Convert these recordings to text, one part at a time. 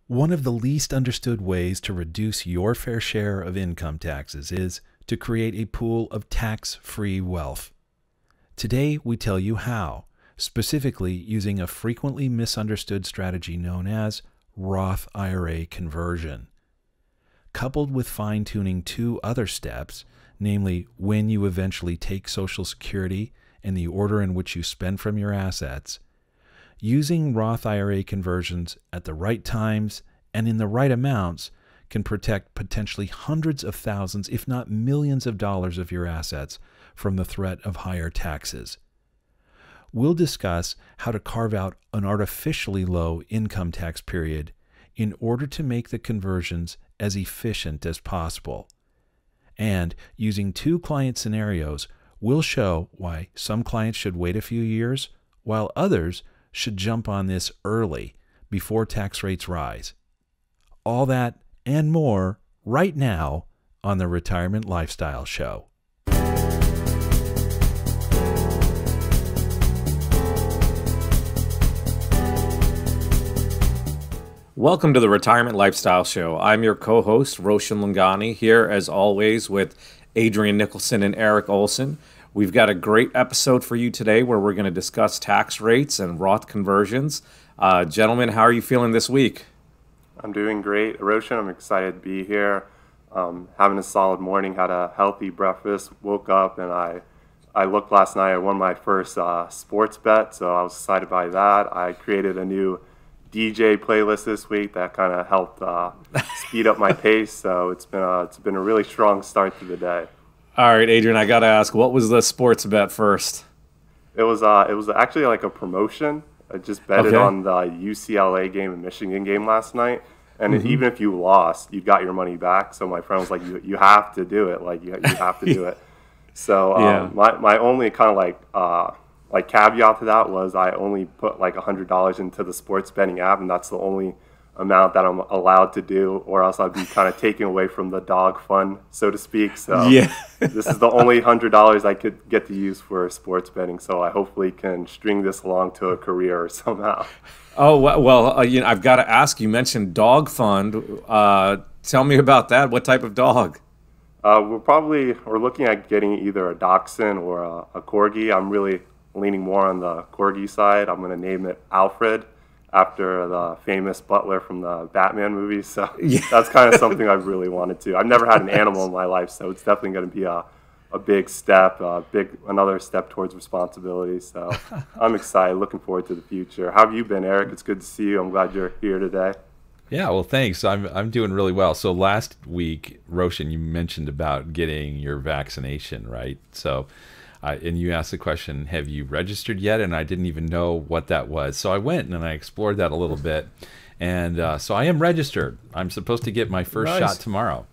One of the least understood ways to reduce your fair share of income taxes is to create a pool of tax-free wealth. Today, we tell you how, specifically using a frequently misunderstood strategy known as Roth IRA conversion. Coupled with fine-tuning two other steps, namely when you eventually take Social Security and the order in which you spend from your assets, using Roth IRA conversions at the right times and in the right amounts can protect potentially hundreds of thousands, if not millions of dollars of your assets from the threat of higher taxes. We'll discuss how to carve out an artificially low income tax period in order to make the conversions as efficient as possible. And using two client scenarios, we'll show why some clients should wait a few years, while others should jump on this early before tax rates rise. All that and more right now on the Retirement Lifestyle Show. Welcome to the Retirement Lifestyle Show. I'm your co-host, Roshan Loungani, here as always with Adrian Nicholson and Erik Olson. We've got a great episode for you today where we're going to discuss tax rates and Roth conversions. Gentlemen, how are you feeling this week? I'm doing great, Roshan. I'm excited to be here. Having a solid morning, had a healthy breakfast, woke up, and I looked last night. I won my first sports bet, so I was excited by that. I created a new DJ playlist this week that kind of helped speed up my pace. So it's been a really strong start to the day. All right, Adrian, I got to ask, what was the sports bet first? It was actually like a promotion. I just betted on the UCLA game and Michigan game last night, and even if you lost, you got your money back. So my friend was like, "You have to do it. Like you have to do it." So my only kind of like caveat to that was I only put like $100 into the sports betting app, and that's the only amount that I'm allowed to do, or else I'd be kind of taken away from the dog fun, so to speak. So this is the only $100 I could get to use for sports betting. So I hopefully can string this along to a career somehow. Oh, well, I've got to ask, you mentioned dog fund. Tell me about that. What type of dog? We're looking at getting either a dachshund or a corgi. I'm really leaning more on the corgi side. I'm going to name it Alfred, after the famous butler from the Batman movies. So that's kind of something I've really wanted to. I've never had an animal in my life, so it's definitely going to be a big step, another step towards responsibility. So I'm excited, looking forward to the future. How have you been, Erik? It's good to see you. I'm glad you're here today. Yeah, well, thanks. I'm doing really well. So last week, Roshan, you mentioned about getting your vaccination, right? So and you asked the question, have you registered yet? And I didn't even know what that was. So I went and I explored that a little bit. And so I am registered. I'm supposed to get my first shot tomorrow.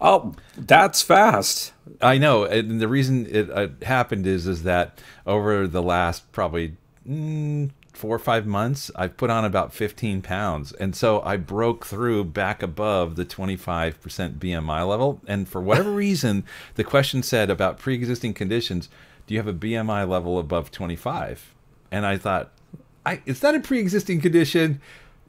Oh, that's fast. I know. And the reason it happened is that over the last probably 4 or 5 months, I've put on about 15 pounds. And so I broke through back above the 25% BMI level. And for whatever reason, the question said about pre-existing conditions, do you have a BMI level above 25? And I thought, is that a pre-existing condition?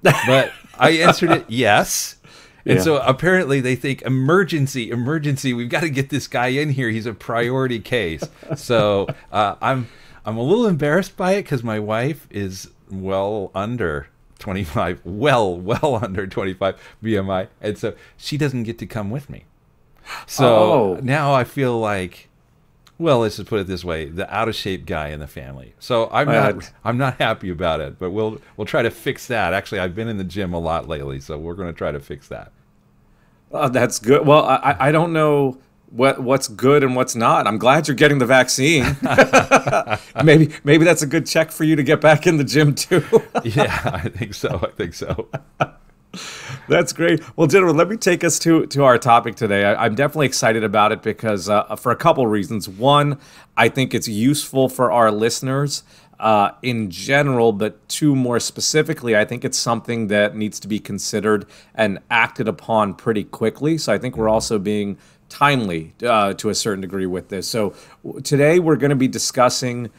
But I answered it yes. And so apparently they think emergency, we've got to get this guy in here. He's a priority case. So I'm a little embarrassed by it because my wife is well under 25, well under 25 BMI, and so she doesn't get to come with me. So now I feel like, well, let's just put it this way, the out of shape guy in the family. So I'm not happy about it, but we'll try to fix that. Actually, I've been in the gym a lot lately, so we're going to try to fix that. That's good. Well, I don't know what's good and what's not. I'm glad you're getting the vaccine. maybe that's a good check for you to get back in the gym too. Yeah, I think so. That's great. Well, gentlemen, let me take us to our topic today. I'm definitely excited about it because for a couple reasons. One, I think it's useful for our listeners in general, but two, more specifically, I think it's something that needs to be considered and acted upon pretty quickly. So I think we're also being timely to a certain degree with this. So today we're going to be discussing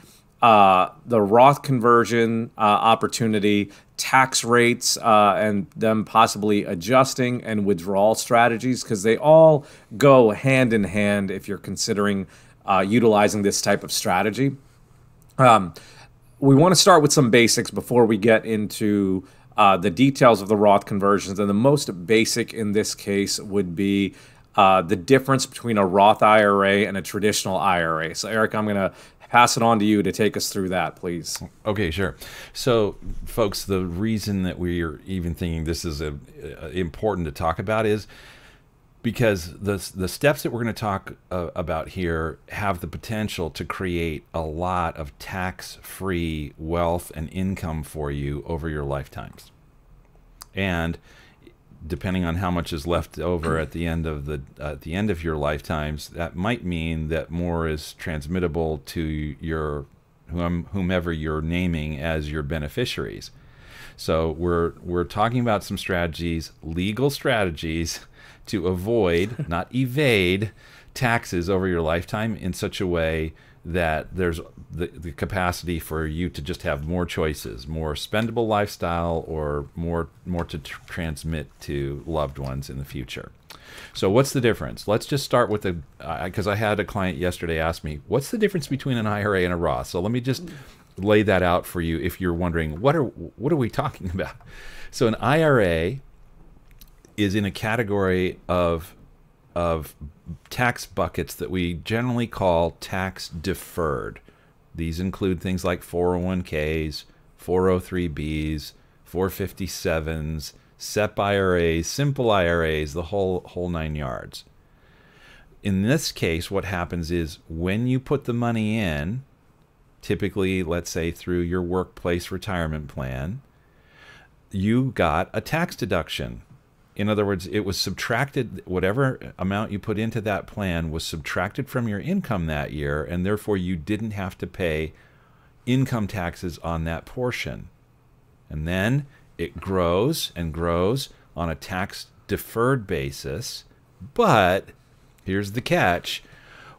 the Roth conversion opportunity, tax rates, and them possibly adjusting, and withdrawal strategies, because they all go hand in hand if you're considering utilizing this type of strategy. We want to start with some basics before we get into the details of the Roth conversions. And the most basic in this case would be the difference between a Roth IRA and a traditional IRA. So, Erik, I'm going to pass it on to you to take us through that, please. Okay, sure. So, folks, the reason that we're even thinking this is important to talk about is because the steps that we're going to talk about here have the potential to create a lot of tax-free wealth and income for you over your lifetimes. And depending on how much is left over at the end of your lifetimes, that might mean that more is transmittable to your whomever you're naming as your beneficiaries. So we're talking about some strategies, legal strategies, to avoid, not evade, taxes over your lifetime in such a way that there's the capacity for you to just have more choices, more spendable lifestyle, or more to transmit to loved ones in the future. So what's the difference? Let's just start with because I had a client yesterday ask me, what's the difference between an IRA and a Roth? So let me just lay that out for you if you're wondering, what are we talking about? So an IRA is in a category of tax buckets that we generally call tax deferred. These include things like 401ks, 403bs, 457s, SEP IRAs, simple IRAs, the whole 9 yards. In this case, what happens is when you put the money in, typically, let's say through your workplace retirement plan, you got a tax deduction. In other words, it was subtracted, whatever amount you put into that plan was subtracted from your income that year, and therefore you didn't have to pay income taxes on that portion. And then it grows and grows on a tax deferred basis. But here's the catch.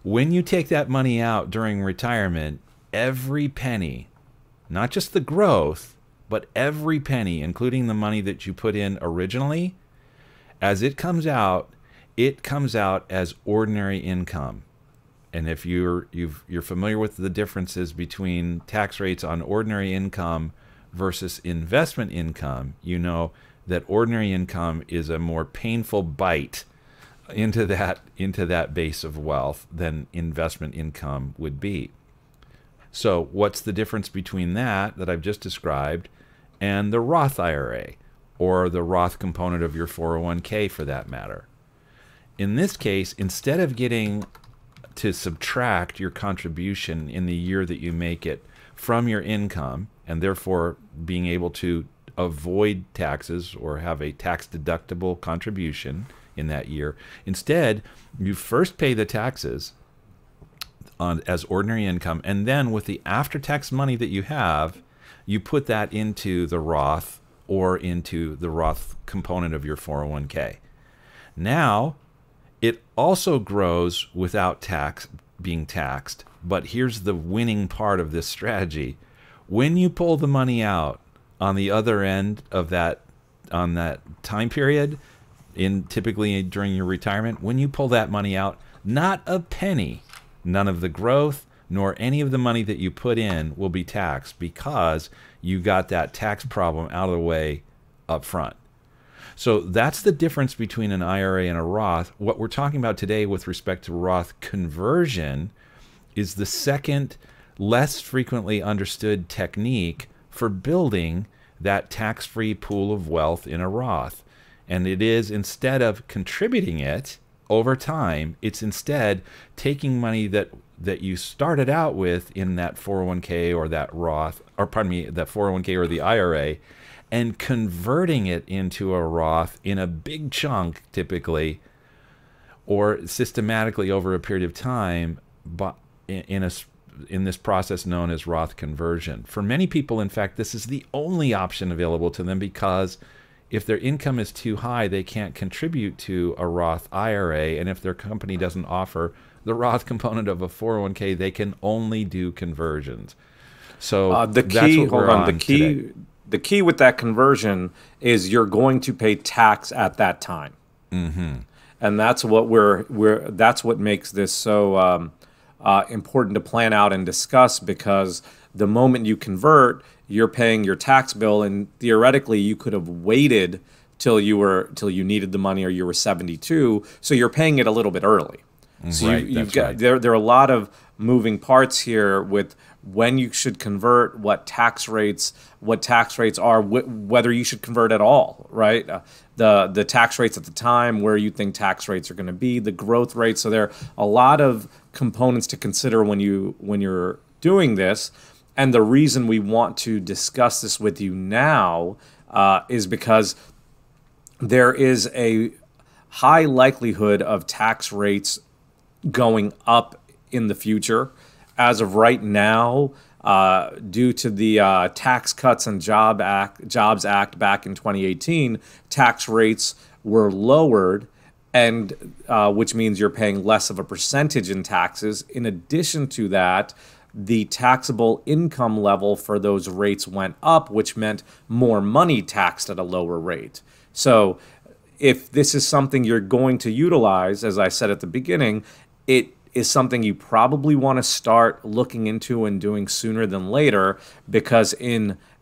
When you take that money out during retirement, every penny, not just the growth, but every penny, including the money that you put in originally, as it comes out as ordinary income. And if you're familiar with the differences between tax rates on ordinary income versus investment income, you know that ordinary income is a more painful bite into that base of wealth than investment income would be. So what's the difference between that I've just described and the Roth IRA, or the Roth component of your 401k for that matter? In this case, instead of getting to subtract your contribution in the year that you make it from your income, and therefore being able to avoid taxes or have a tax deductible contribution in that year, instead you first pay the taxes as ordinary income, and then with the after-tax money that you have, you put that into the Roth or into the Roth component of your 401k. Now, it also grows without being taxed, but here's the winning part of this strategy. When you pull the money out on the other end of that time period, typically during your retirement, when you pull that money out, not a penny, none of the growth, nor any of the money that you put in will be taxed, because you got that tax problem out of the way up front. So that's the difference between an IRA and a Roth. What we're talking about today with respect to Roth conversion is the second, less frequently understood technique for building that tax-free pool of wealth in a Roth. And it is, instead of contributing it over time, it's instead taking money that you started out with in that 401k or that Roth, or pardon me, that 401k or the IRA, and converting it into a Roth in a big chunk, typically, or systematically over a period of time, but in this process known as Roth conversion. For many people, in fact, this is the only option available to them, because if their income is too high, they can't contribute to a Roth IRA, and if their company doesn't offer the Roth component of a 401k, they can only do conversions. So the that's key, what we're hold on, on today. the key with that conversion is you're going to pay tax at that time. And that's what that's what makes this so important to plan out and discuss, because the moment you convert, you're paying your tax bill, and theoretically you could have waited till you needed the money or you were 72, so you're paying it a little bit early. So Right, you've that's got right. there are a lot of moving parts here with when you should convert, what tax rates are, whether you should convert at all, right? The tax rates at the time, where you think tax rates are going to be, the growth rate. So there are a lot of components to consider when you're doing this. And the reason we want to discuss this with you now is because there is a high likelihood of tax rates going up in the future. As of right now, due to the Tax Cuts and Jobs Act back in 2018, tax rates were lowered, and which means you're paying less of a percentage in taxes. In addition to that, the taxable income level for those rates went up, which meant more money taxed at a lower rate. So if this is something you're going to utilize, as I said at the beginning, it is something you probably want to start looking into and doing sooner than later, because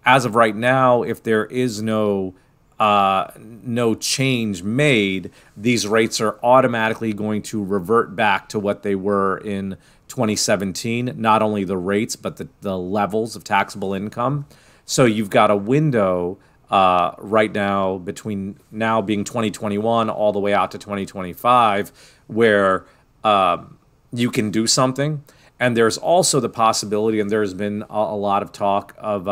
as of right now, if there is no change made, these rates are automatically going to revert back to what they were in 2017, not only the rates, but the levels of taxable income. So you've got a window right now between now being 2021 all the way out to 2025 where you can do something. And there's also the possibility, and there's been a lot of talk of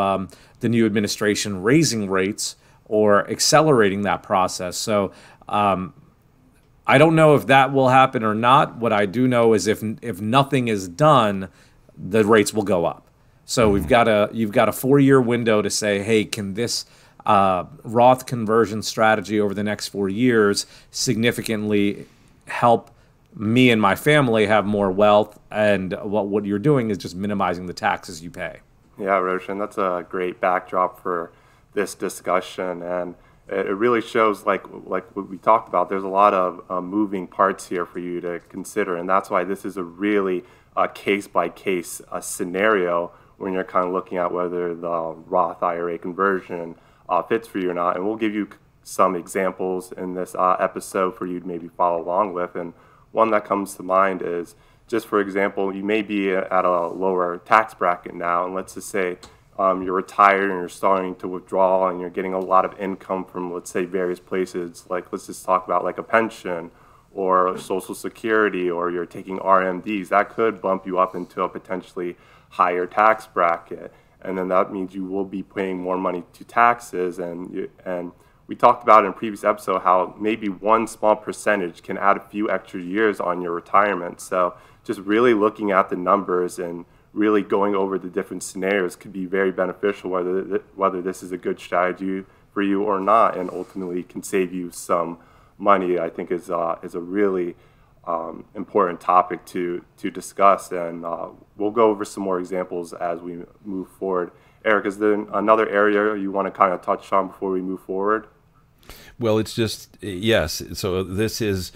the new administration raising rates or accelerating that process. So I don't know if that will happen or not. What I do know is if nothing is done, the rates will go up. So you've got a 4-year window to say, hey, can this Roth conversion strategy over the next 4 years significantly help me and my family have more wealth? And what you're doing is just minimizing the taxes you pay. Yeah, Roshan, that's a great backdrop for this discussion, and it really shows, like what we talked about, there's a lot of moving parts here for you to consider, and that's why this is a really case-by-case scenario when you're kind of looking at whether the Roth IRA conversion fits for you or not. And we'll give you some examples in this episode for you to maybe follow along with. And one that comes to mind is, just for example, you may be at a lower tax bracket now, and let's just say you're retired and you're starting to withdraw and you're getting a lot of income from, let's say, various places. Like, let's just talk about like a pension or Social Security, or you're taking RMDs. That could bump you up into a potentially higher tax bracket. And then that means you will be paying more money to taxes. And we talked about in a previous episode how maybe one small percentage can add a few extra years on your retirement. So just really looking at the numbers and really going over the different scenarios could be very beneficial, whether this is a good strategy for you or not, and ultimately can save you some money. I think is a really important topic to discuss, and we'll go over some more examples as we move forward. Erik, is there another area you want to kind of touch on before we move forward? Well, it's just, yes. So this is,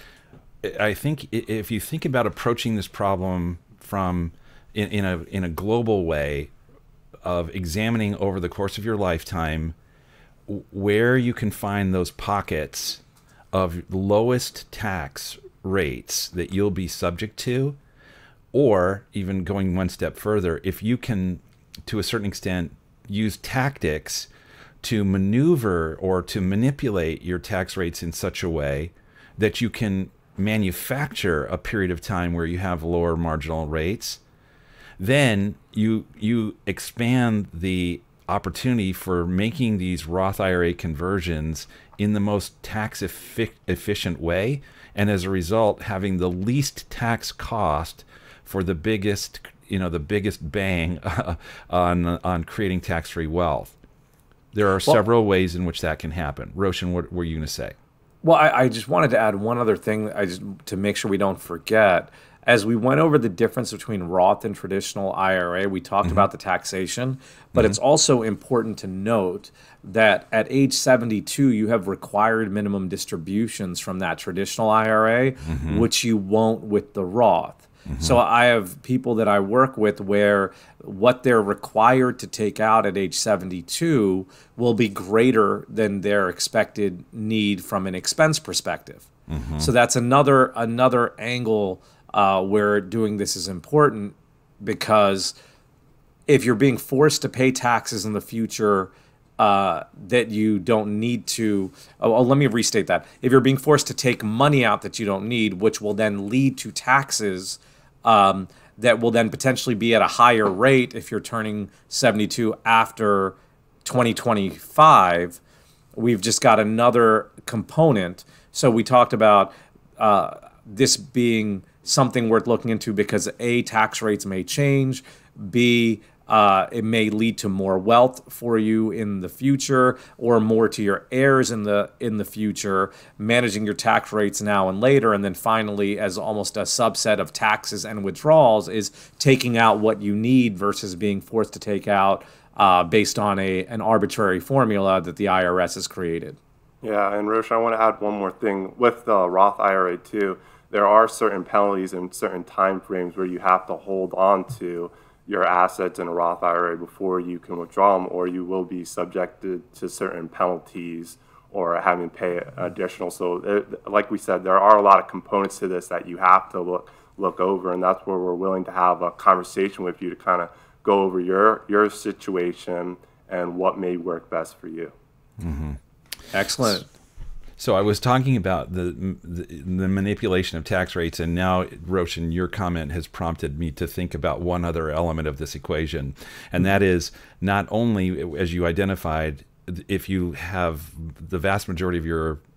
I think, if you think about approaching this problem from in a global way of examining over the course of your lifetime where you can find those pockets of lowest tax rates that you'll be subject to, or even going one step further, if you can, to a certain extent, use tactics to maneuver or to manipulate your tax rates in such a way that you can manufacture a period of time where you have lower marginal rates, then you expand the opportunity for making these Roth IRA conversions in the most tax efficient way, and as a result having the least tax cost for the biggest bang on creating tax-free wealth. There are several ways in which that can happen. Roshan, what were you going to say? Well, I just wanted to add one other thing to make sure we don't forget. As we went over the difference between Roth and traditional IRA, we talked about the taxation, but it's also important to note that at age 72, you have required minimum distributions from that traditional IRA, which you won't with the Roth. So I have people that I work with where what they're required to take out at age 72 will be greater than their expected need from an expense perspective. So that's another angle where doing this is important, because if you're being forced to pay taxes in the future that you don't need to, let me restate that. If you're being forced to take money out that you don't need, which will then lead to taxes that will then potentially be at a higher rate if you're turning 72 after 2025, we've just got another component. So we talked about this being something worth looking into because A, tax rates may change, B, it may lead to more wealth for you in the future or more to your heirs in the future, managing your tax rates now and later. And then finally, as almost a subset of taxes and withdrawals, is taking out what you need versus being forced to take out based on an arbitrary formula that the IRS has created. Yeah, and Roshan, I want to add one more thing. With the Roth IRA too, there are certain penalties and certain time frames where you have to hold on to your assets in a Roth IRA before you can withdraw them, or you will be subjected to certain penalties or having to pay additional. So like we said, there are a lot of components to this that you have to look over, and that's where we're willing to have a conversation with you to kind of go over your situation and what may work best for you. Excellent. So I was talking about the manipulation of tax rates, and now, Roshan, your comment has prompted me to think about one other element of this equation, and that is not only, as you identified, if you have the vast majority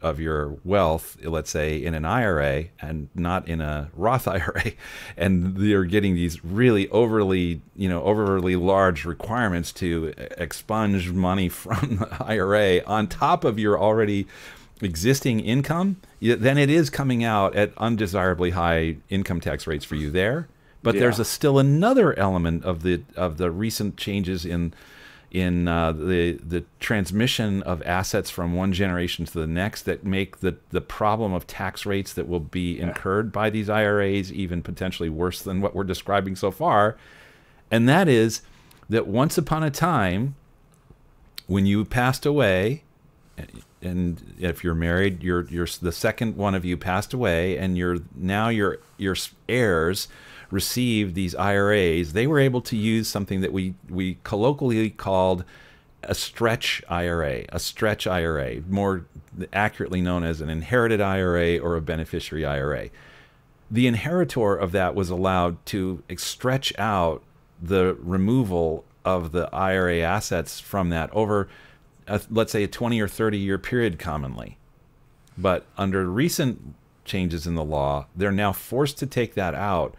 of your wealth, let's say, in an IRA and not in a Roth IRA, and you're getting these really overly large requirements to expunge money from the IRA on top of your already existing income, then it is coming out at undesirably high income tax rates for you there. But there's still another element of the recent changes in the transmission of assets from one generation to the next that make the problem of tax rates that will be incurred by these IRAs even potentially worse than what we're describing so far. And that is that once upon a time, when you passed away, and if you're married, you're the second one of you passed away, and your heirs received these IRAs, they were able to use something that we colloquially called a stretch IRA, more accurately known as an inherited IRA or a beneficiary IRA. The inheritor of that was allowed to stretch out the removal of the IRA assets from that over, let's say, a 20 or 30 year period commonly. But under recent changes in the law, they're now forced to take that out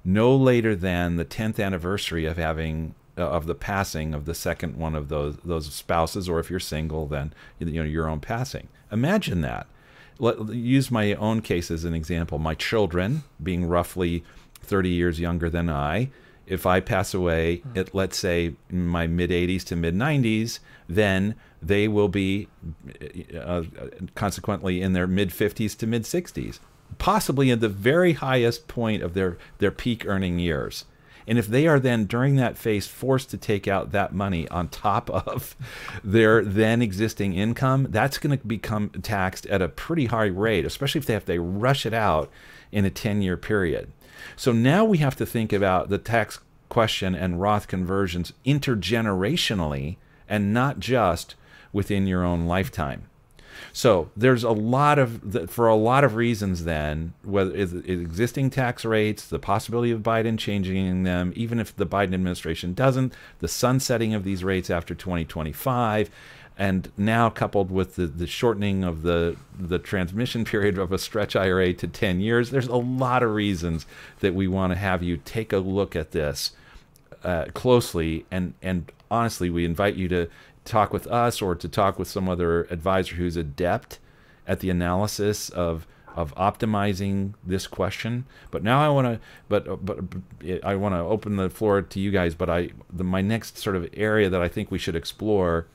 no later than the 10th anniversary of the passing of the second one of those spouses, or if you're single, then your own passing. Imagine that. Use my own case as an example. My children, being roughly 30 years younger than I, if I pass away at, let's say, my mid-80s to mid-90s, then they will be consequently in their mid-50s to mid-60s, possibly at the very highest point of their peak earning years. And if they are then, during that phase, forced to take out that money on top of their then existing income, that's going to become taxed at a pretty high rate, especially if they have to rush it out in a 10-year period. So now we have to think about the tax question and Roth conversions intergenerationally and not just within your own lifetime. So there's for a lot of reasons then, whether it's existing tax rates, the possibility of Biden changing them, even if the Biden administration doesn't, the sunsetting of these rates after 2025, and now coupled with the shortening of the transmission period of a stretch IRA to 10 years, there's a lot of reasons that we want to have you take a look at this closely. And honestly, we invite you to talk with us or to talk with some other advisor who's adept at the analysis of optimizing this question. But now I want to, I want to open the floor to you guys. But my next sort of area that I think we should explore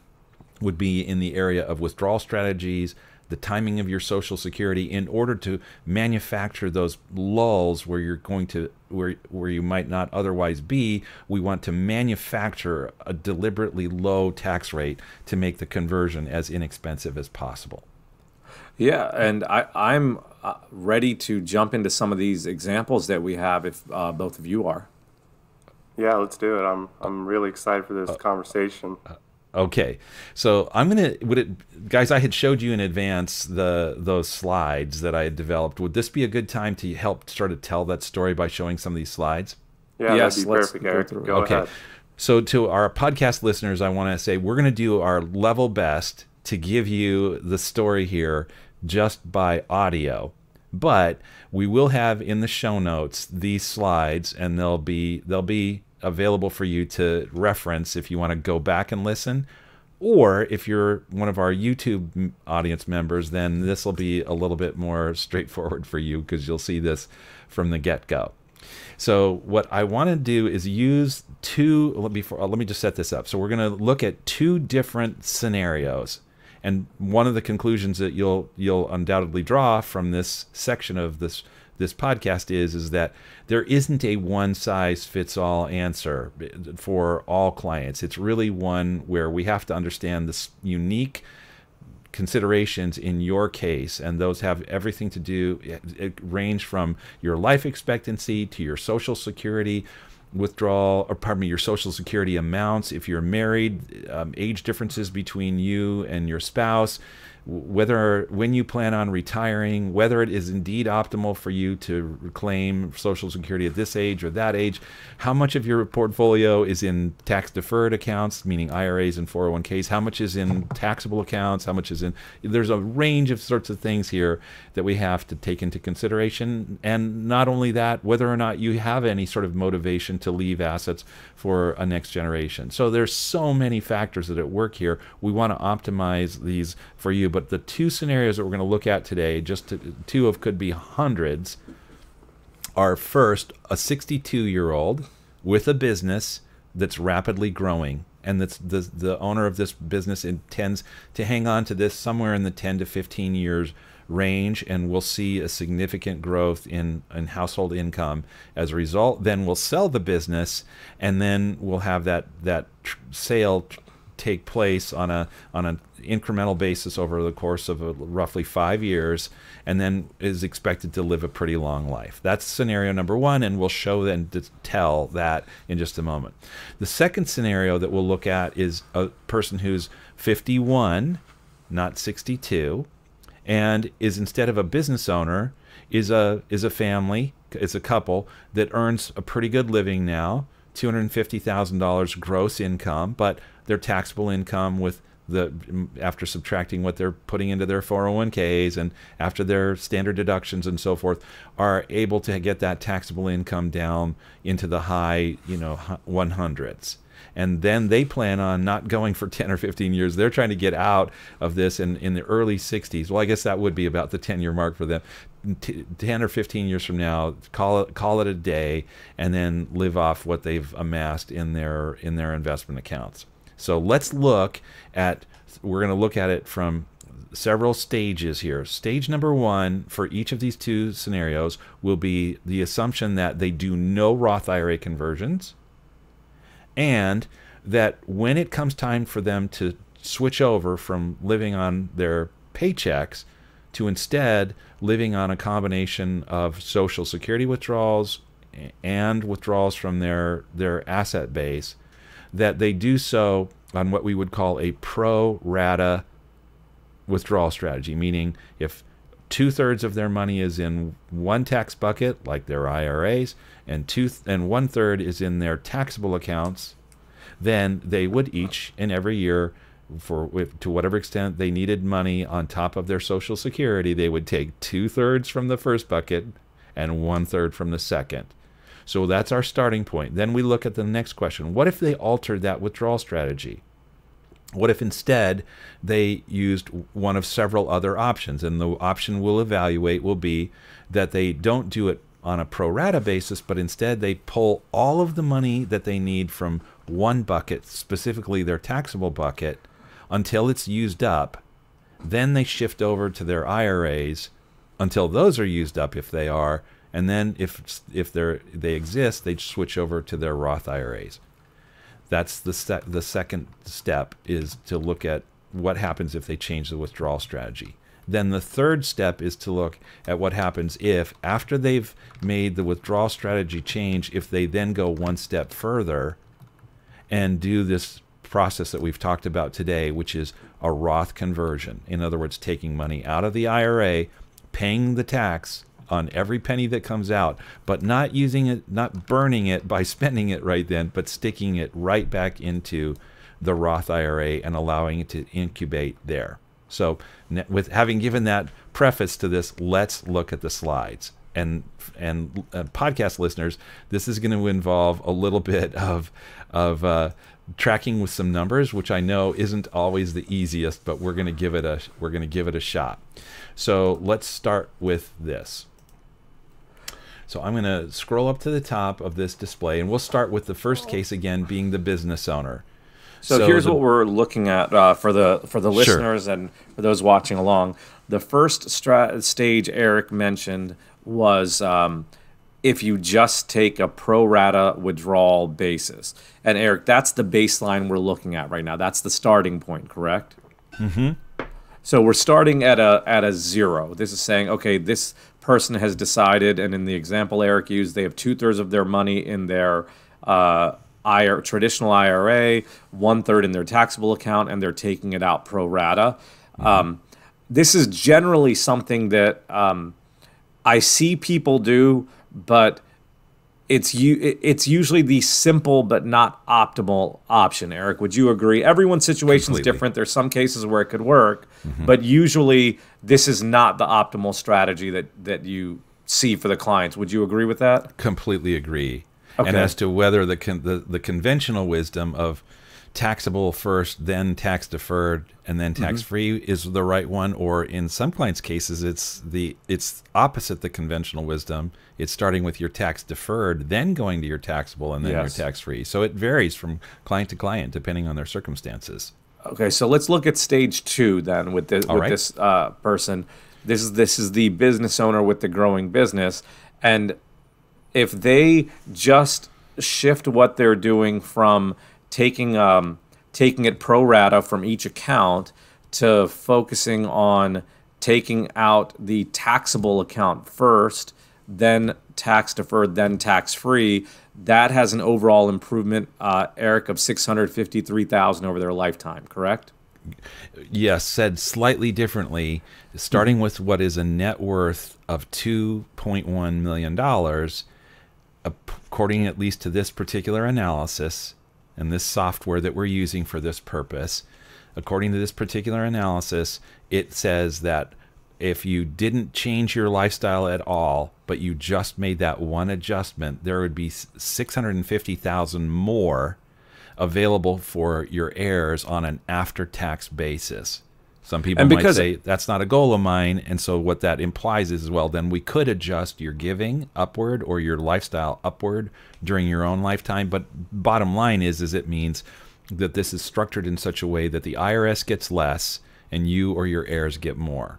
would be in the area of withdrawal strategies, the timing of your Social Security, in order to manufacture those lulls where you're going to where you might not otherwise be. We want to manufacture a deliberately low tax rate to make the conversion as inexpensive as possible. Yeah, and I'm ready to jump into some of these examples that we have if both of you are. Yeah, let's do it. I'm really excited for this conversation. Okay, so I'm gonna. Guys, I had showed you in advance those slides that I had developed. Would this be a good time to help sort of tell that story by showing some of these slides? Yeah, yes, that'd be perfect, Eric. Go ahead. So to our podcast listeners, I want to say we're going to do our level best to give you the story here just by audio, but we will have in the show notes these slides, and they'll be available for you to reference if you want to go back and listen. Or if you're one of our YouTube audience members, then this will be a little bit more straightforward for you because you'll see this from the get-go. So what I want to do is use let me just set this up. So we're going to look at two different scenarios. And one of the conclusions that you'll undoubtedly draw from this section of this podcast is that there isn't a one-size-fits-all answer for all clients. It's really one where we have to understand the unique considerations in your case, and those have everything to do, it range from your life expectancy to your Social Security withdrawal, or pardon me, your Social Security amounts, if you're married, age differences between you and your spouse, when you plan on retiring, whether it is indeed optimal for you to claim Social Security at this age or that age, how much of your portfolio is in tax-deferred accounts, meaning IRAs and 401ks, how much is in taxable accounts, how much is in... There's a range of sorts of things here that we have to take into consideration. And not only that, whether or not you have any sort of motivation to leave assets for a next generation. So there's so many factors that at work here. We want to optimize these for you. But the two scenarios that we're going to look at today, two of could be hundreds, are first a 62-year-old with a business that's rapidly growing, and that's the owner of this business intends to hang on to this somewhere in the 10 to 15 years range, and we'll see a significant growth in household income as a result. Then we'll sell the business, and then we'll have that sale take place on an incremental basis over the course of roughly 5 years, and then is expected to live a pretty long life. That's scenario number one, and we'll show and tell that in just a moment. The second scenario that we'll look at is a person who's 51, not 62, and is, instead of a business owner, is a family, is a couple that earns a pretty good living now, $250,000 gross income, but their taxable income, with after subtracting what they're putting into their 401ks and after their standard deductions and so forth, are able to get that taxable income down into the high 100s. And then they plan on not going for 10 or 15 years. They're trying to get out of this in the early 60s. Well, I guess that would be about the 10-year mark for them. 10 or 15 years from now, call it a day, and then live off what they've amassed in their investment accounts. So let's look at, we're going to look at it from several stages here. Stage number one for each of these two scenarios will be the assumption that they do no Roth IRA conversions, and that when it comes time for them to switch over from living on their paychecks to instead living on a combination of Social Security withdrawals and withdrawals from their asset base, that they do so on what we would call a pro rata withdrawal strategy, meaning if 2/3 of their money is in one tax bucket, like their IRAs, and 1/3 is in their taxable accounts, then they would each and every year, to whatever extent they needed money on top of their Social Security, they would take 2/3 from the first bucket and 1/3 from the second. So that's our starting point. Then we look at the next question. What if they altered that withdrawal strategy? What if instead they used one of several other options, and the option we'll evaluate will be that they don't do it on a pro rata basis, but instead they pull all of the money that they need from one bucket, specifically their taxable bucket, until it's used up. Then they shift over to their IRAs until those are used up, if they are, and then if they exist, they switch over to their Roth IRAs. That's the second step, is to look at what happens if they change the withdrawal strategy. Then the third step is to look at what happens if, after they've made the withdrawal strategy change, if they then go one step further and do this process that we've talked about today, which is a Roth conversion. In other words, taking money out of the IRA, paying the tax on every penny that comes out, but not using it, not burning it by spending it right then, but sticking it right back into the Roth IRA and allowing it to incubate there. So with having given that preface to this, let's look at the slides. And podcast listeners, this is going to involve a little bit of tracking with some numbers, which I know isn't always the easiest, but we're going to give it a shot. So let's start with this. So I'm going to scroll up to the top of this display, and we'll start with the first case again, being the business owner. So here's what we're looking at for the listeners and for those watching along. The first stage Erik mentioned was if you just take a pro rata withdrawal basis. And Erik, that's the baseline we're looking at right now. That's the starting point, correct? Mm-hmm. So we're starting at a zero. This is saying, okay, this person has decided, and in the example Erik used, they have 2/3 of their money in their traditional IRA, 1/3 in their taxable account, and they're taking it out pro rata. This is generally something that I see people do, but it's usually the simple but not optimal option. Erik, would you agree? Everyone's situation is different. There's some cases where it could work, but usually this is not the optimal strategy that you see for the clients. Would you agree with that? Completely agree. Okay. And as to whether the conventional wisdom of taxable first, then tax deferred, and then tax free is the right one, or in some clients' cases, it's opposite the conventional wisdom. It's starting with your tax deferred, then going to your taxable, and then your tax free. So it varies from client to client depending on their circumstances. Okay, so let's look at stage 2 then with this person. This is the business owner with the growing business, and if they just shift what they're doing from taking it pro rata from each account to focusing on taking out the taxable account first, then tax deferred, then tax free, that has an overall improvement, Erik, of $653,000 over their lifetime, correct? Yes, said slightly differently, starting with what is a net worth of $2.1 million, according at least to this particular analysis and this software that we're using for this purpose. According to this particular analysis, it says that if you didn't change your lifestyle at all, but you just made that one adjustment, there would be $650,000 more available for your heirs on an after-tax basis. Some people might say that's not a goal of mine, and so what that implies is, well, then we could adjust your giving upward or your lifestyle upward during your own lifetime. But bottom line is it means that this is structured in such a way that the IRS gets less and you or your heirs get more.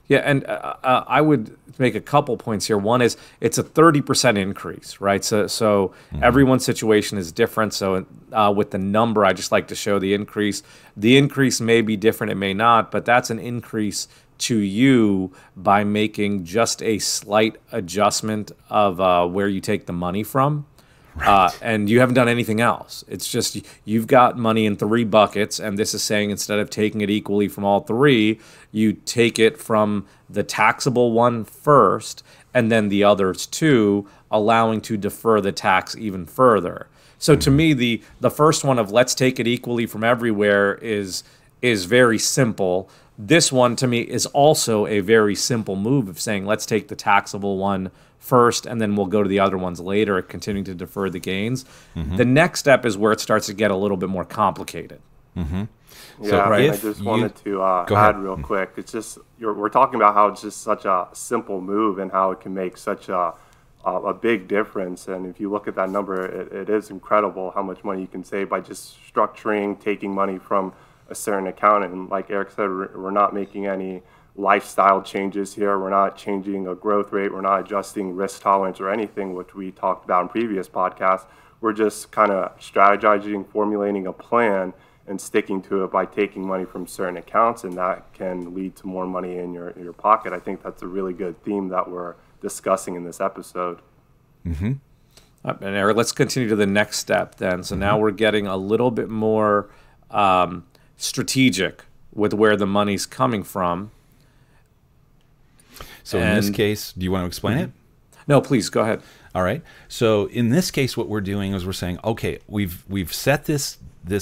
Yeah, and I would make a couple points here. One is it's a 30% increase, right? So everyone's situation is different. So with the number, I just like to show the increase. The increase may be different, it may not, but that's an increase to you by making just a slight adjustment of where you take the money from. Right. And you haven't done anything else. It's just you've got money in 3 buckets, and this is saying instead of taking it equally from all 3, you take it from the taxable one first, and then the others 2, allowing to defer the tax even further. So to me, the first one of let's take it equally from everywhere is very simple. This one to me is also a very simple move of saying let's take the taxable one first, and then we'll go to the other ones later, continuing to defer the gains. The next step is where it starts to get a little bit more complicated. Mm-hmm. So yeah, I just wanted to add real quick. It's just we're talking about how it's just such a simple move and how it can make such a big difference. And if you look at that number, it is incredible how much money you can save by just structuring, taking money from a certain account. And like Erik said, we're not making any lifestyle changes here. We're not changing a growth rate. We're not adjusting risk tolerance or anything, which we talked about in previous podcasts. We're just kind of strategizing, formulating a plan, and sticking to it by taking money from certain accounts, and that can lead to more money in your pocket. I think that's a really good theme that we're discussing in this episode. Mm-hmm. And Erik, let's continue to the next step then. So now we're getting a little bit more strategic with where the money's coming from. So in this case, do you want to explain it? No, please, go ahead. All right. So in this case, what we're doing is we're saying, okay, we've set this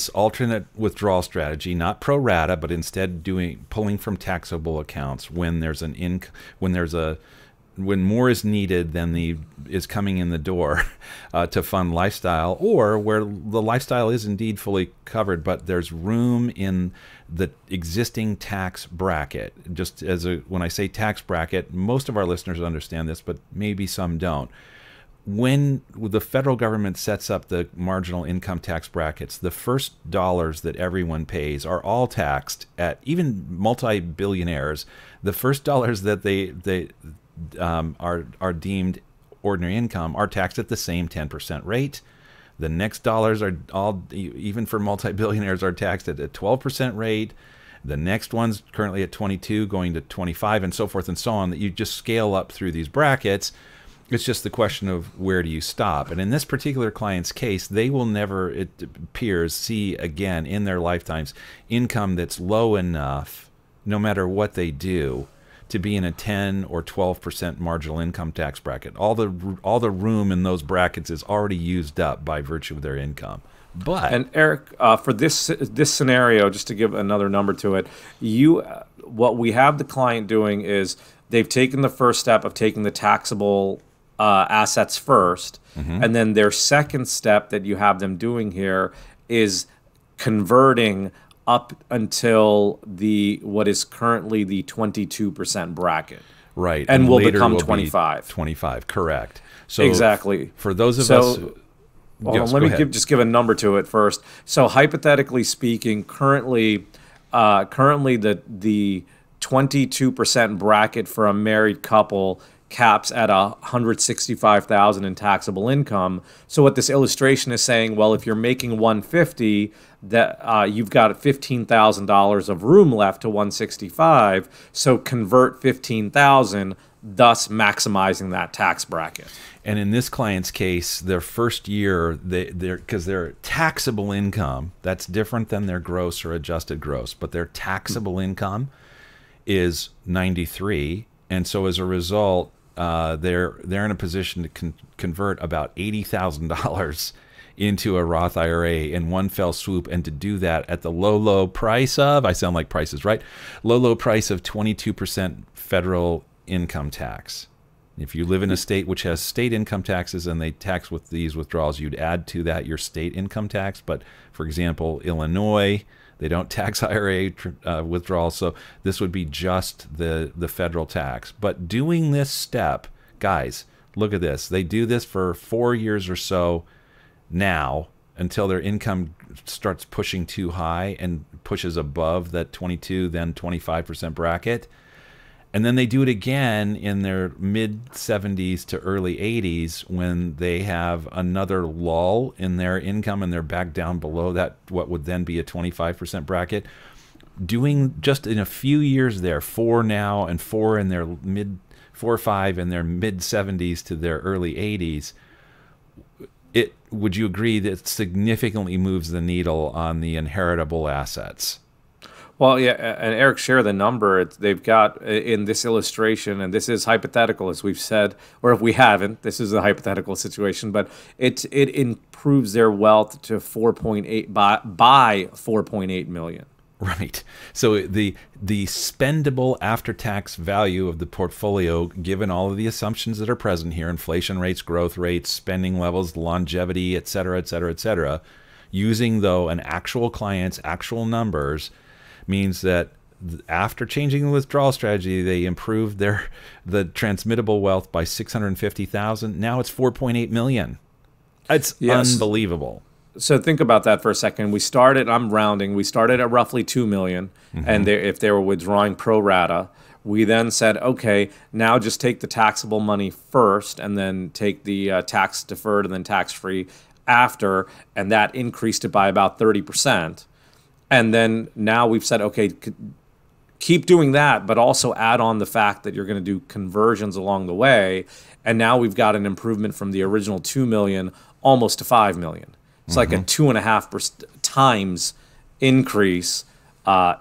alternate withdrawal strategy, not pro rata, but instead pulling from taxable accounts when there's when more is needed than is coming in the door to fund lifestyle, or where the lifestyle is indeed fully covered, but there's room in the existing tax bracket. Just when I say tax bracket, most of our listeners understand this, but maybe some don't. When the federal government sets up the marginal income tax brackets, the first dollars that everyone pays are all taxed at, even multi-billionaires. The first dollars that they are deemed ordinary income are taxed at the same 10% rate. The next dollars are all, even for multi-billionaires, are taxed at a 12% rate. The next one's currently at 22, going to 25, and so forth and so on, that you just scale up through these brackets. It's just the question of where do you stop. And in this particular client's case, they will never, it appears, see again in their lifetimes income that's low enough, no matter what they do, to be in a 10 or 12% marginal income tax bracket. All the room in those brackets is already used up by virtue of their income. But and Erik, for this scenario, just to give another number to it, what we have the client doing is they've taken the first step of taking the taxable assets first, and then their second step that you have them doing here is converting up until what is currently the 22% bracket. Right. And will become 25. 25, correct. So exactly. For those of us... Yes, let me just give a number to it first. So hypothetically speaking, currently the 22% bracket for a married couple caps at $165,000 in taxable income. So what this illustration is saying, well, if you're making $150,000, that you've got $15,000 of room left to $165,000. So convert $15,000, thus maximizing that tax bracket. And in this client's case, their first year, because their taxable income, that's different than their gross or adjusted gross, but their taxable income is 93, and so as a result, they're in a position to convert about $80,000 into a Roth IRA in one fell swoop, and to do that at the low price of, I sound like Price is Right, low price of 22% federal income tax. If you live in a state which has state income taxes and they tax with these withdrawals, you'd add to that your state income tax. But for example, Illinois, they don't tax IRA withdrawals, so this would be just the federal tax. But doing this step, guys, look at this. They do this for 4 years or so now until their income starts pushing too high and pushes above that 22, then 25% bracket. And then they do it again in their mid-70s to early 80s when they have another lull in their income and they're back down below that, what would then be a 25% bracket. Doing just in a few years there, 4 now and 4 in their four or 5 in their mid-70s to their early 80s, would you agree that it significantly moves the needle on the inheritable assets? Well, yeah, and Erik, share the number. They've got in this illustration, and this is hypothetical, as we've said, or if we haven't, this is a hypothetical situation, but it improves their wealth to 4.8 by 4.8 million. Right. So the spendable after-tax value of the portfolio, given all of the assumptions that are present here, inflation rates, growth rates, spending levels, longevity, et cetera, Using, though, an actual client's actual numbers means that after changing the withdrawal strategy, they improved the transmittable wealth by 650,000. Now it's 4.8 million. It's unbelievable. So think about that for a second. We started, I'm rounding, we started at roughly 2 million. And if they were withdrawing pro rata, we then said, okay, now just take the taxable money first and then take the tax deferred and then tax free after. And that increased it by about 30%. And then now we've said, okay, keep doing that, but also add on the fact that you're going to do conversions along the way. And now we've got an improvement from the original 2 million almost to 5 million. It's like a 2.5 times increase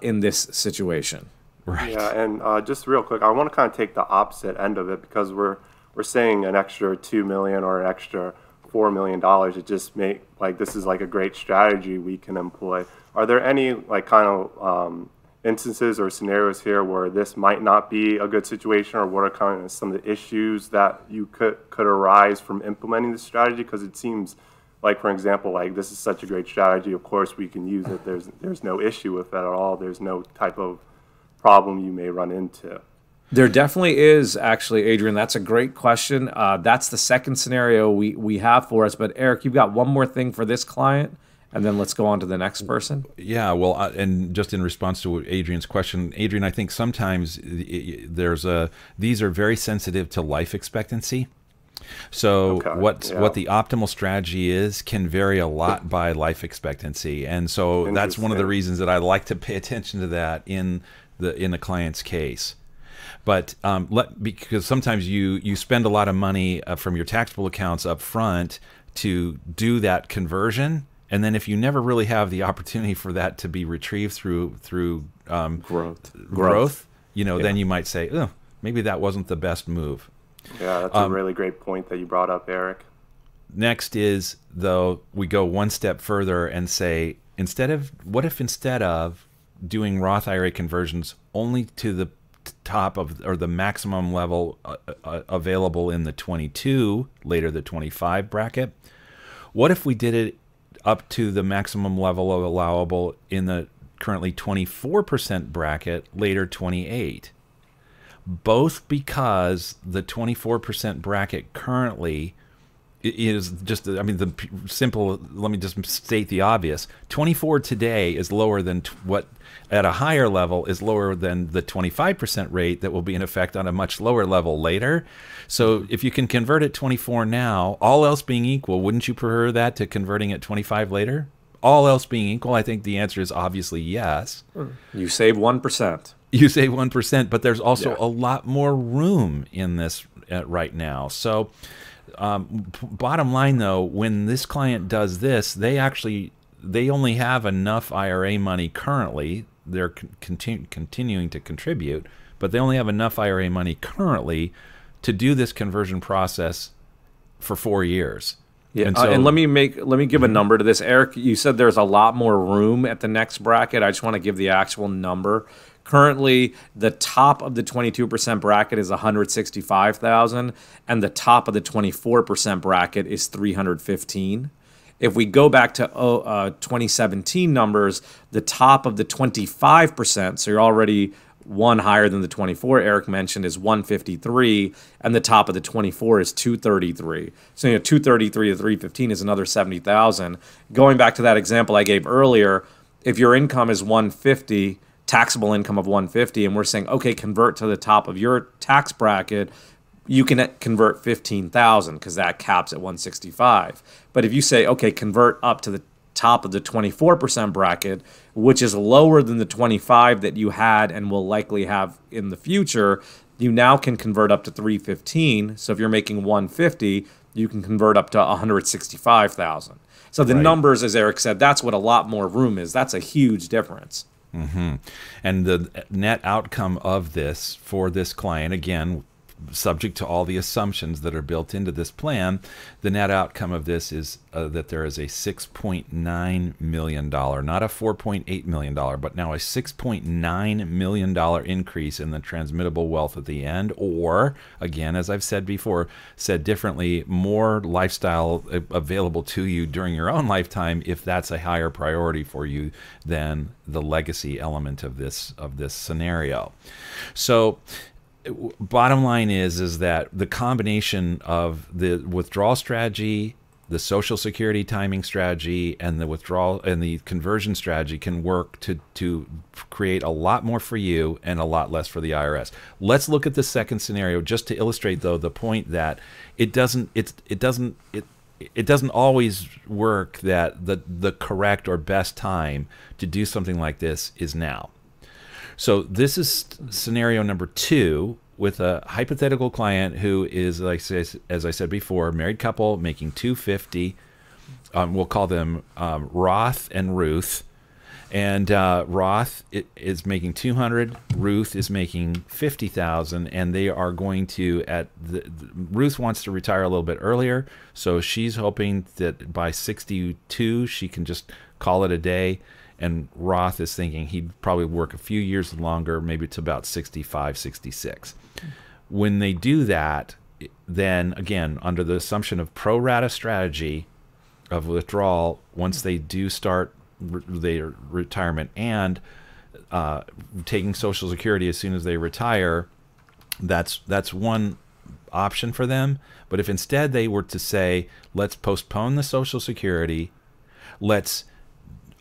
in this situation. Right. Yeah, and just real quick, I want to kind of take the opposite end of it, because we're saying an extra 2 million or an extra $4 million. It just this is like a great strategy we can employ. Are there any like kind of instances or scenarios here where this might not be a good situation, or what are kind of some of the issues that you could arise from implementing this strategy? Because it seems like, for example, like this is such a great strategy. Of course, we can use it. There's no issue with it at all. There's no type of problem you may run into. There definitely is, actually, Adrian. That's a great question. That's the second scenario we have for us. But Erik, you've got one more thing for this client, and then let's go on to the next person. Yeah, well, and just in response to Adrian's question, Adrian, I think sometimes these are very sensitive to life expectancy. So what the optimal strategy is can vary a lot by life expectancy, and so that's one of the reasons that I like to pay attention to that in the client's case. But because sometimes you spend a lot of money from your taxable accounts up front to do that conversion, and then if you never really have the opportunity for that to be retrieved through growth, then you might say, oh, maybe that wasn't the best move. Yeah, that's a really great point that you brought up, Erik. Next is, though, we go one step further and say, what if instead of doing Roth IRA conversions only to the top of, or the maximum level available in the 22, later the 25 bracket, what if we did it up to the maximum level of allowable in the currently 24% bracket, later 28? Both because the 24% bracket currently is just, I mean, the simple, let me just state the obvious. 24 today is lower than what, at a higher level, is lower than the 25% rate that will be in effect on a much lower level later. So if you can convert at 24 now, all else being equal, wouldn't you prefer that to converting at 25 later? All else being equal, I think the answer is obviously yes. You save 1%. You save 1%, but there's also a lot more room in this right now. So bottom line, though, when this client does this, they only have enough IRA money currently. They're continuing to contribute, but they only have enough IRA money currently to do this conversion process for 4 years. Yeah, and let me give a number to this. Erik, you said there's a lot more room at the next bracket. I just want to give the actual number. Currently, the top of the 22% bracket is 165,000, and the top of the 24% bracket is 315. If we go back to 2017 numbers, the top of the 25%, so you're already one higher than the 24 Erik mentioned, is 153, and the top of the 24 is 233. So 233 to 315 is another 70,000. Going back to that example I gave earlier, if your income is 150, taxable income of 150, and we're saying, okay, convert to the top of your tax bracket, you can convert 15,000 because that caps at 165. But if you say, okay, convert up to the top of the 24% bracket, which is lower than the 25 that you had and will likely have in the future, you now can convert up to 315. So if you're making 150, you can convert up to 165,000. So the numbers, as Erik said, that's what a lot more room is. That's a huge difference. And the net outcome of this for this client, again, subject to all the assumptions that are built into this plan, the net outcome of this is that there is a $6.9 million, not a $4.8 million, but now a $6.9 million increase in the transmittable wealth at the end, or, again, as I've said before, said differently, more lifestyle available to you during your own lifetime if that's a higher priority for you than the legacy element of this scenario. So bottom line is that the combination of the withdrawal strategy, the Social Security timing strategy, and the withdrawal and the conversion strategy can work to create a lot more for you and a lot less for the IRS. Let's look at the second scenario just to illustrate, though, the point that it doesn't always work that the correct or best time to do something like this is now. So this is scenario number 2 with a hypothetical client who is, like as I said before, married couple making $250. We'll call them Roth and Ruth. And Roth is making $200. Ruth is making $50,000, and they are going to Ruth wants to retire a little bit earlier, so she's hoping that by 62 she can just call it a day. And Roth is thinking he'd probably work a few years longer, maybe to about 65, 66. When they do that, then again, under the assumption of pro rata strategy of withdrawal, once they do start their retirement and taking Social Security as soon as they retire, that's one option for them. But if instead they were to say, let's postpone the Social Security, let's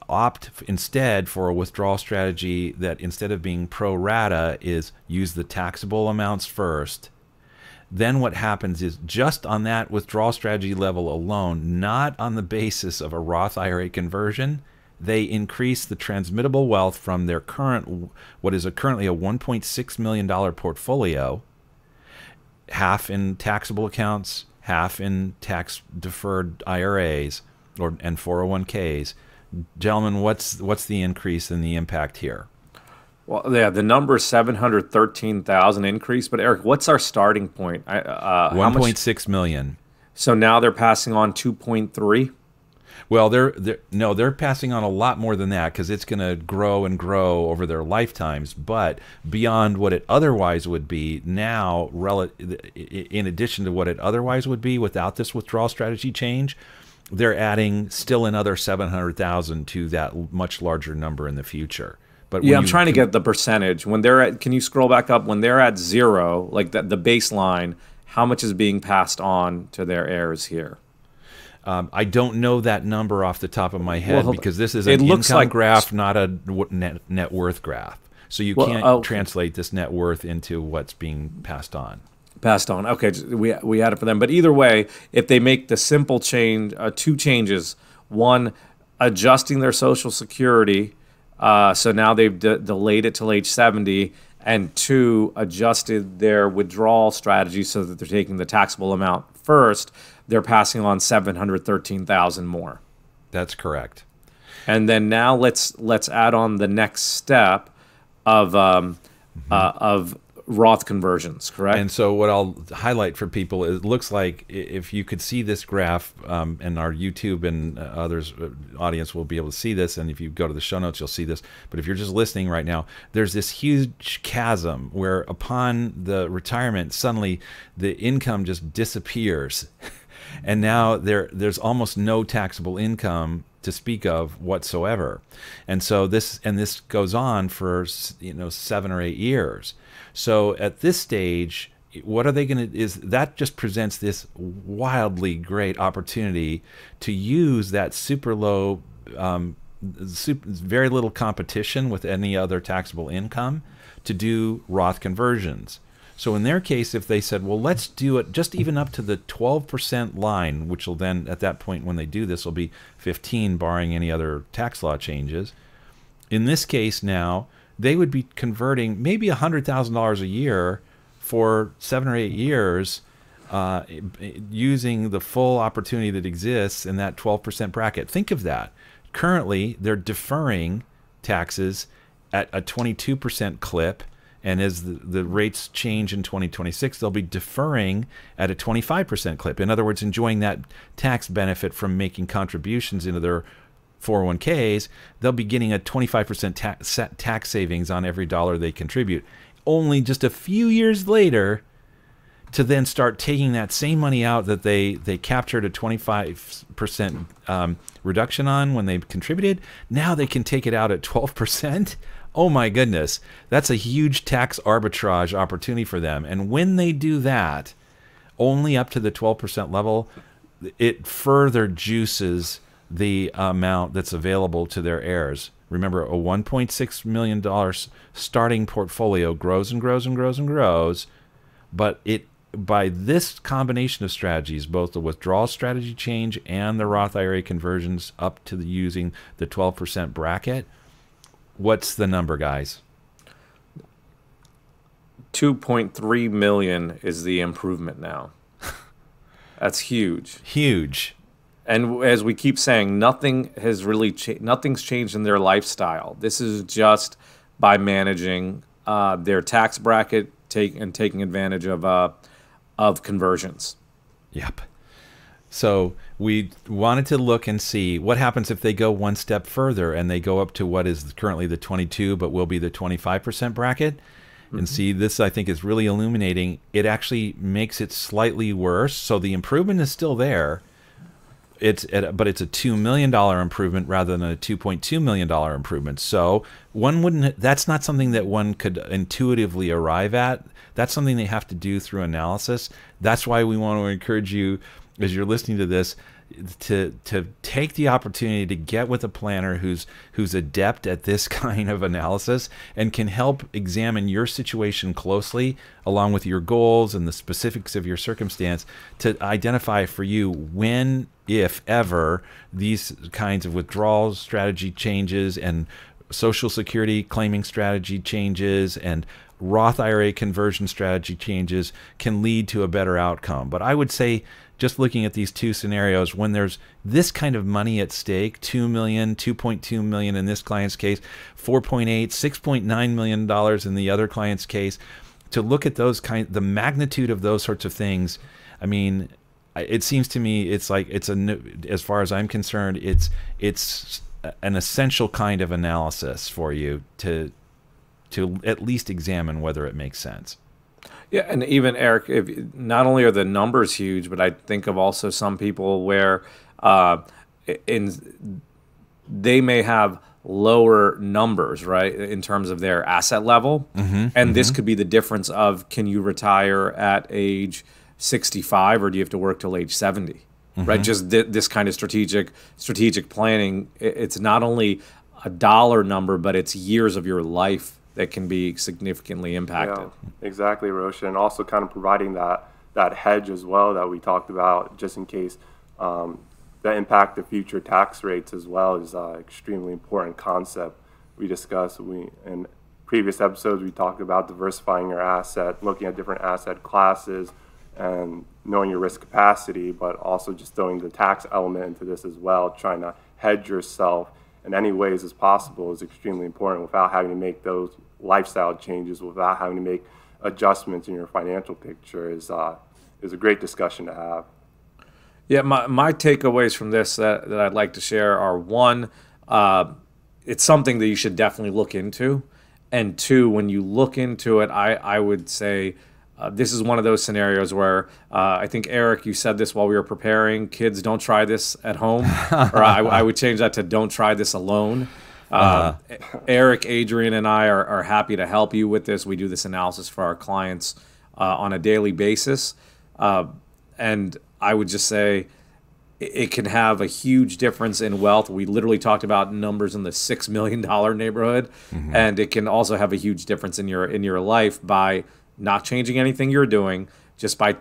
opt instead for a withdrawal strategy that instead of being pro rata is use the taxable amounts first, then what happens is just on that withdrawal strategy level alone, not on the basis of a Roth IRA conversion, they increase the transmittable wealth from their current, what is currently a $1.6 million portfolio, half in taxable accounts, half in tax deferred IRAs and 401ks. Gentlemen, what's the increase in the impact here? Well, yeah, the number is 713,000 increase. But Erik, what's our starting point? 1.6 million. So now they're passing on 2.3. Well, they're passing on a lot more than that because it's going to grow and grow over their lifetimes. But beyond what it otherwise would be now, in addition to what it otherwise would be without this withdrawal strategy change, they're adding still another 700,000 to that much larger number in the future. But yeah, I'm trying to get the percentage. When they're at, can you scroll back up? When they're at 0, like the baseline, how much is being passed on to their heirs here? I don't know that number off the top of my head because this is an income graph, not a net worth graph. So you can't translate this net worth into what's being passed on. Passed on. Okay, we had it for them. But either way, if they make the simple change, 2 changes. One, adjusting their Social Security, so now they've delayed it till age 70. And 2, adjusted their withdrawal strategy so that they're taking the taxable amount first. They're passing on 713,000 more. That's correct. And then now let's add on the next step of Roth conversions, correct? And so what I'll highlight for people, it looks like if you could see this graph, and our YouTube and others audience will be able to see this, and if you go to the show notes, you'll see this. But if you're just listening right now, there's this huge chasm where upon the retirement, suddenly the income just disappears. And now there's almost no taxable income to speak of whatsoever. And so this goes on for 7 or 8 years. So at this stage, what are they going to, is that just presents this wildly great opportunity to use that super low, very little competition with any other taxable income to do Roth conversions. So in their case, if they said, well, let's do it just even up to the 12% line, which will then, at that point when they do this, will be 15 barring any other tax law changes. In this case now, they would be converting maybe $100,000 a year for 7 or 8 years using the full opportunity that exists in that 12% bracket. Think of that. Currently, they're deferring taxes at a 22% clip, And as the rates change in 2026, they'll be deferring at a 25% clip. In other words, enjoying that tax benefit from making contributions into their 401ks. They'll be getting a 25% tax savings on every dollar they contribute. Only just a few years later to then start taking that same money out that they captured a 25% reduction on when they contributed. Now they can take it out at 12%. Oh my goodness, that's a huge tax arbitrage opportunity for them. And when they do that, only up to the 12% level, it further juices the amount that's available to their heirs. Remember, a $1.6 million starting portfolio grows and grows and grows and grows, but by this combination of strategies, both the withdrawal strategy change and the Roth IRA conversions up to using the 12% bracket, what's the number, guys? 2.3 million is the improvement now. That's huge. Huge. And as we keep saying, nothing has really nothing's changed in their lifestyle. This is just by managing their tax bracket, taking advantage of conversions. Yep. So we wanted to look and see what happens if they go one step further and they go up to what is currently the 22 but will be the 25% bracket. And see, this I think is really illuminating. It actually makes it slightly worse. So the improvement is still there. But it's a $2 million improvement rather than a $2.2 million improvement. So that's not something that one could intuitively arrive at. That's something they have to do through analysis. That's why we want to encourage you, as you're listening to this, to take the opportunity to get with a planner who's adept at this kind of analysis and can help examine your situation closely along with your goals and the specifics of your circumstance to identify for you when, if ever, these kinds of withdrawal strategy changes and Social Security claiming strategy changes and Roth IRA conversion strategy changes can lead to a better outcome. But I would say, just looking at these two scenarios, when there's this kind of money at stake, $2 million, $2.2 million in this client's case, $4.8, $6.9 million in the other client's case, to look at the magnitude of those sorts of things, I mean, it seems to me it's like as far as I'm concerned, it's an essential kind of analysis for you to at least examine whether it makes sense. Yeah, and even Eric, not only are the numbers huge, but I think of also some people where they may have lower numbers, right, in terms of their asset level, this could be the difference of, can you retire at age 65 or do you have to work till age 70? Right, just this kind of strategic planning. It's not only a dollar number, but it's years of your life that can be significantly impacted. Yeah, exactly, Roshan. Also kind of providing that hedge as well that we talked about, just in case the impact of future tax rates as well is an extremely important concept we discussed. In previous episodes, we talked about diversifying your asset, looking at different asset classes, and knowing your risk capacity, but also just throwing the tax element into this as well, trying to hedge yourself in any ways as possible is extremely important without having to make those lifestyle changes, without having to make adjustments in your financial picture is a great discussion to have. Yeah, my takeaways from this that I'd like to share are, one, it's something that you should definitely look into. And two, when you look into it, I would say this is one of those scenarios where I think, Eric, you said this while we were preparing, kids, don't try this at home. Or I would change that to don't try this alone. Eric, Adrian, and I are happy to help you with this. We do this analysis for our clients on a daily basis. And I would just say it can have a huge difference in wealth. We literally talked about numbers in the $6 million neighborhood. And it can also have a huge difference in your life by not changing anything you're doing, just by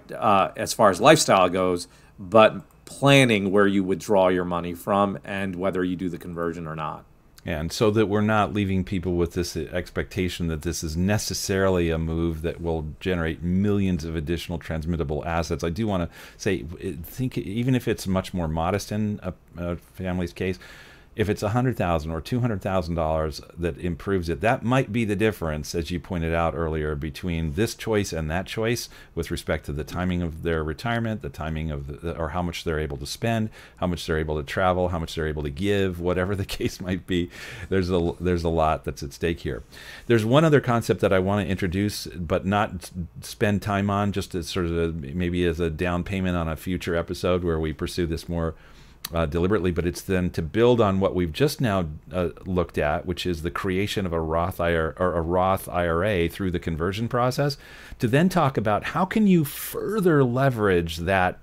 as far as lifestyle goes, but planning where you withdraw your money from and whether you do the conversion or not. And so that we're not leaving people with this expectation that this is necessarily a move that will generate millions of additional transmittable assets. I do want to say, think even if it's much more modest in a family's case, If it's $100,000 or $200,000 that improves it, that might be the difference, as you pointed out earlier, between this choice and that choice with respect to the timing of their retirement, the timing of or how much they're able to spend, how much they're able to travel, how much they're able to give, whatever the case might be. There's a lot that's at stake here. There's one other concept that I want to introduce, but not spend time on, just as sort of maybe as a down payment on a future episode where we pursue this more deliberately, but it's then to build on what we've just now looked at, which is the creation of a Roth IRA through the conversion process, to then talk about how can you further leverage that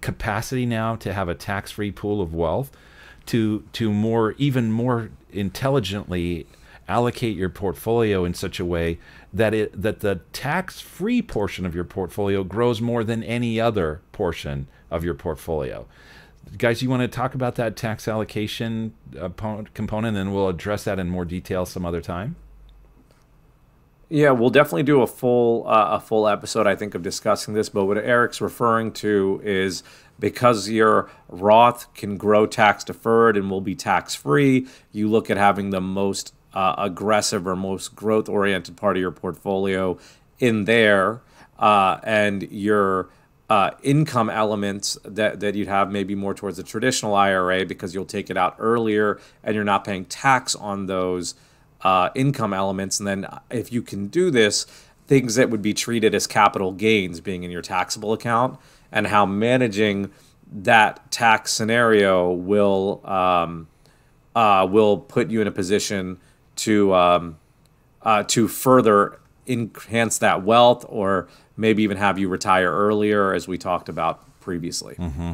capacity now to have a tax-free pool of wealth to even more intelligently allocate your portfolio in such a way that the tax-free portion of your portfolio grows more than any other portion of your portfolio. Guys, you want to talk about that tax allocation component, and we'll address that in more detail some other time? Yeah, we'll definitely do a full episode, I think, of discussing this. But what Erik's referring to is because your Roth can grow tax deferred and will be tax free, you look at having the most aggressive or most growth oriented part of your portfolio in there, and your income elements that you'd have maybe more towards the traditional IRA because you'll take it out earlier and you're not paying tax on those income elements. And then if you can do this, things that would be treated as capital gains being in your taxable account, and how managing that tax scenario will put you in a position to further enhance that wealth, or maybe even have you retire earlier, as we talked about previously. Mm-hmm.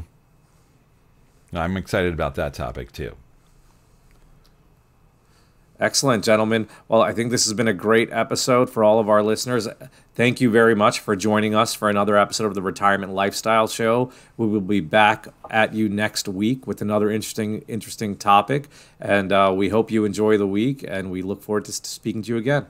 I'm excited about that topic too. Excellent, gentlemen. Well, I think this has been a great episode for all of our listeners. Thank you very much for joining us for another episode of the Retirement Lifestyle Show. We will be back at you next week with another interesting topic. And we hope you enjoy the week, and we look forward to speaking to you again.